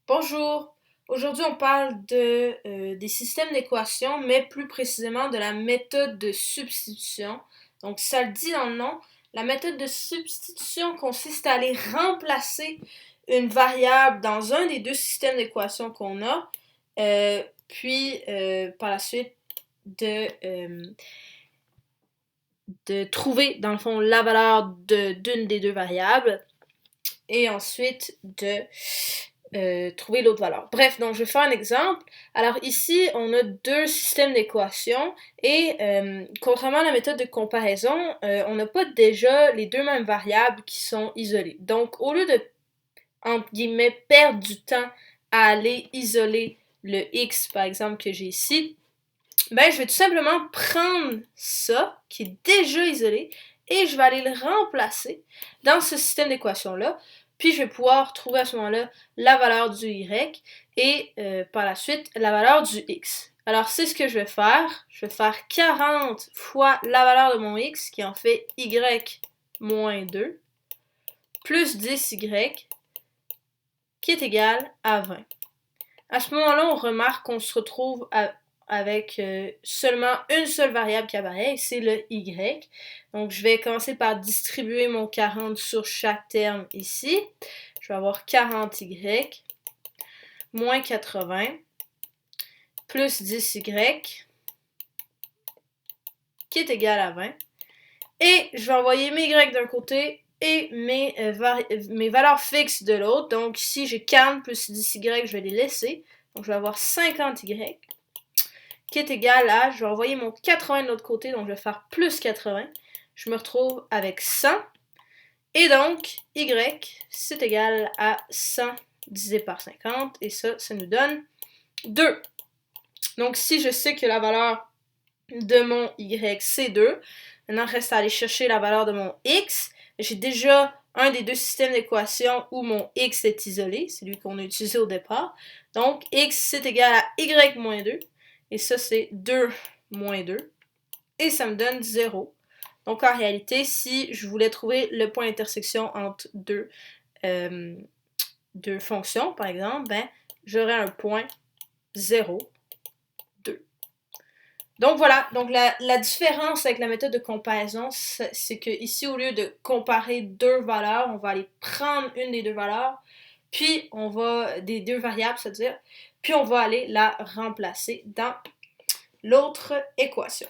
Bonjour, aujourd'hui on parle des systèmes d'équations, mais plus précisément de la méthode de substitution. Donc ça le dit dans le nom, la méthode de substitution consiste à aller remplacer une variable dans un des deux systèmes d'équations qu'on a, puis par la suite de trouver dans le fond la valeur d'une des deux variables et ensuite de trouver l'autre valeur. Bref, donc je vais faire un exemple. Alors ici, on a deux systèmes d'équations et contrairement à la méthode de comparaison, on n'a pas déjà les deux mêmes variables qui sont isolées. Donc au lieu de, entre guillemets, perdre du temps à aller isoler le x, par exemple, que j'ai ici, ben je vais tout simplement prendre ça, qui est déjà isolé, et je vais aller le remplacer dans ce système d'équations-là. Puis je vais pouvoir trouver à ce moment-là la valeur du y et par la suite la valeur du x. Alors c'est ce que je vais faire. Je vais faire 40 fois la valeur de mon x, qui en fait y moins 2, plus 10y, qui est égal à 20. À ce moment-là, on remarque qu'on se retrouve avec seulement une seule variable qui apparaît, c'est le y. Donc, je vais commencer par distribuer mon 40 sur chaque terme ici. Je vais avoir 40y moins 80 plus 10y qui est égal à 20. Et je vais envoyer mes y d'un côté et mes valeurs fixes de l'autre. Donc ici, j'ai 40 plus 10y, je vais les laisser. Donc je vais avoir 50y qui est égal à, je vais envoyer mon 80 de l'autre côté, donc je vais faire plus 80. Je me retrouve avec 100. Et donc, y, c'est égal à 100 divisé par 50. Et ça nous donne 2. Donc si je sais que la valeur de mon y, c'est 2, maintenant, il reste à aller chercher la valeur de mon x. J'ai déjà un des deux systèmes d'équations où mon x est isolé, c'est lui qu'on a utilisé au départ. Donc, x, c'est égal à y moins 2. Et ça, c'est 2 moins 2. Et ça me donne 0. Donc, en réalité, si je voulais trouver le point d'intersection entre deux fonctions, par exemple, ben, j'aurais un point 0. Donc voilà, donc la différence avec la méthode de comparaison, c'est que ici, au lieu de comparer deux valeurs, on va aller prendre une des deux valeurs, puis on va, des deux variables, c'est-à-dire, puis on va aller la remplacer dans l'autre équation.